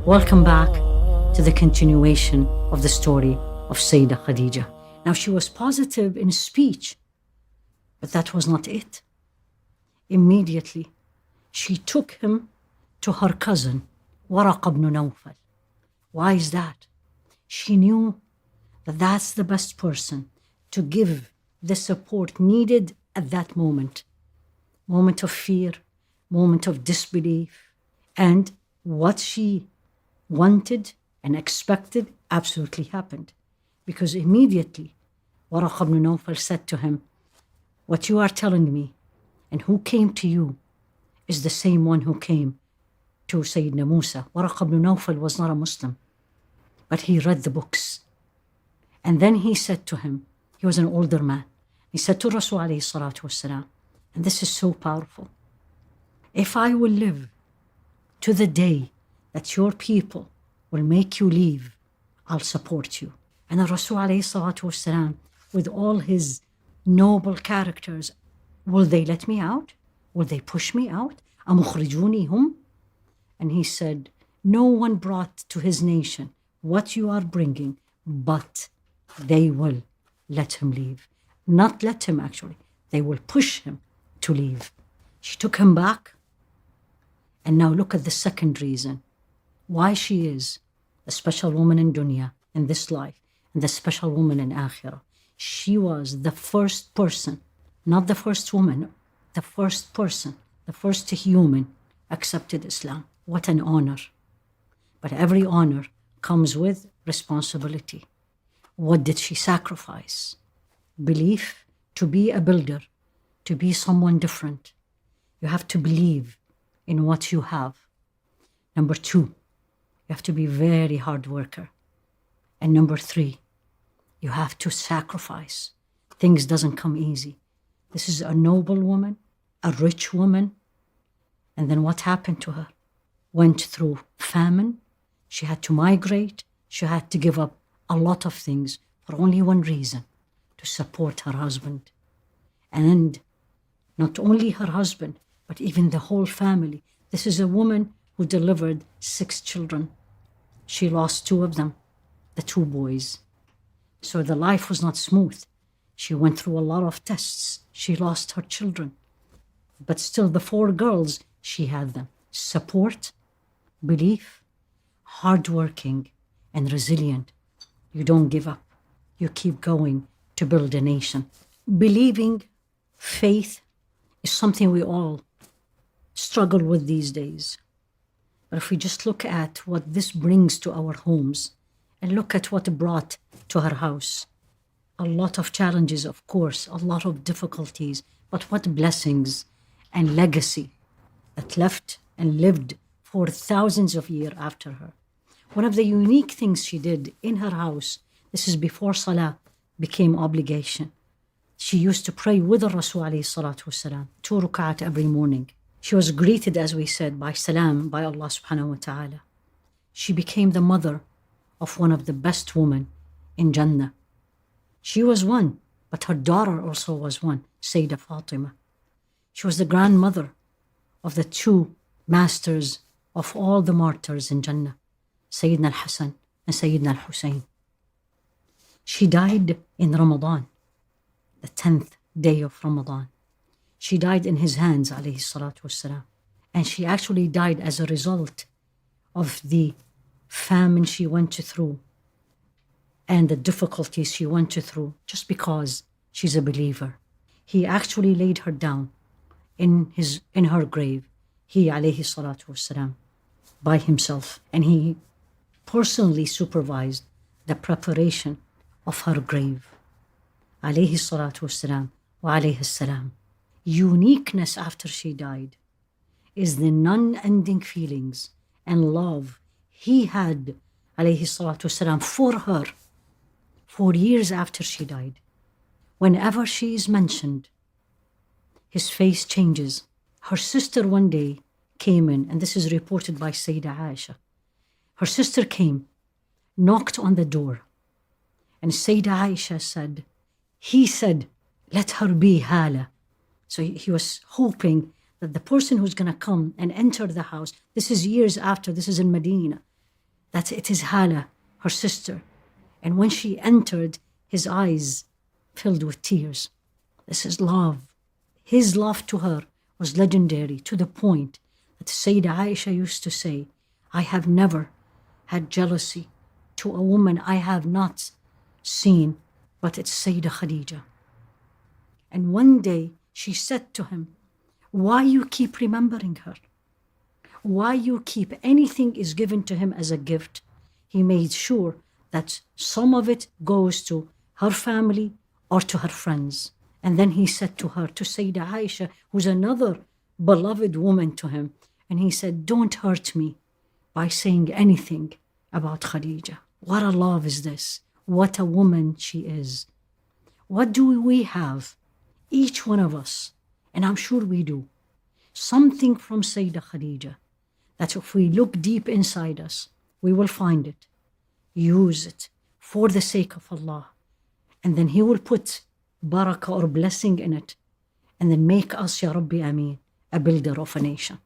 Welcome back to the continuation of the story of Sayyida Khadijah. Now, she was positive in speech, but that was not it. Immediately, she took him to her cousin, Waraq ibn Nawfal. Why is that? She knew that that's the best person to give the support needed at that moment. Moment of fear, moment of disbelief, and what she wanted and expected absolutely happened. Because immediately, Waraq ibn Nawfal said to him, what you are telling me and who came to you is the same one who came to Sayyidina Musa. Waraq ibn Nawfal was not a Muslim, but he read the books. And then he said to him, he was an older man, he said to Rasul alayhi salatu wasalam, and this is so powerful, if I will live to the day that your people will make you leave, I'll support you. And the Rasul alayhi salatu wasalam, with all his noble characters, will they let me out? Will they push me out? أَمُخْرِجُونِي هُمْ? And he said, no one brought to his nation what you are bringing, but they will let him leave. Not let him, actually. They will push him to leave. She took him back. And now look at the second reason why she is a special woman in dunya, in this life, and the special woman in akhirah. She was the first person, not the first woman, the first person, the first human accepted Islam. What an honor. But every honor comes with responsibility. What did she sacrifice? Belief, to be a builder, to be someone different. You have to believe in what you have. Number 2, you have to be very hard worker. And number 3, you have to sacrifice. Things doesn't come easy. This is a noble woman, a rich woman. And then what happened to her? Went through famine. She had to migrate. She had to give up a lot of things for only one reason, to support her husband. And not only her husband, but even the whole family. This is a woman who delivered 6 children. She lost 2 of them, the 2 boys. So the life was not smooth. She went through a lot of tests. She lost her children. But still the 4 girls, she had them. Support, belief, hardworking, and resilient. You don't give up. You keep going to build a nation. Believing, faith, is something we all struggle with these days. But if we just look at what this brings to our homes and look at what it brought to her house, a lot of challenges, of course, a lot of difficulties, but what blessings and legacy that left and lived for thousands of years after her. One of the unique things she did in her house, this is before Salah became obligation. She used to pray with the Rasul alayhi salatu wasalam, 2 rak'at every morning. She was greeted, as we said, by salam, by Allah subhanahu wa ta'ala. She became the mother of one of the best women in Jannah. She was one, but her daughter also was one, Sayyida Fatima. She was the grandmother of the 2 masters of all the martyrs in Jannah, Sayyidina al-Hasan and Sayyidina al-Hussein. She died in Ramadan, the 10th day of Ramadan. She died in his hands, alayhi salatu wassalam. And she actually died as a result of the famine she went through and the difficulties she went through, just because she's a believer. He actually laid her down in her grave, he alayhi salatu wassalam, by himself. And he personally supervised the preparation of her grave, alayhi salatu wassalam wa alayhi salam. Uniqueness after she died is the non-ending feelings and love he had, alayhi salatu wasalam, for her for years after she died. Whenever she is mentioned, his face changes. Her sister one day came in, and this is reported by Sayyida Aisha. Her sister came, knocked on the door, and Sayyida Aisha said, he said, let her be Hala. So he was hoping that the person who's going to come and enter the house, this is years after, this is in Medina, that it is Hala, her sister. And when she entered, his eyes filled with tears. This is love. His love to her was legendary, to the point that Sayyida Aisha used to say, I have never had jealousy to a woman I have not seen, but it's Sayyida Khadijah. And one day she said to him, why you keep remembering her? Why you keep anything is given to him as a gift? He made sure that some of it goes to her family or to her friends. And then he said to her, to Sayyida Aisha, who's another beloved woman to him, and he said, don't hurt me by saying anything about Khadijah. What a love is this? What a woman she is. What do we have? Each one of us, and I'm sure we do, something from Sayyida Khadijah, that if we look deep inside us, we will find it. Use it for the sake of Allah. And then He will put barakah or blessing in it. And then make us, Ya Rabbi Ameen, a builder of a nation.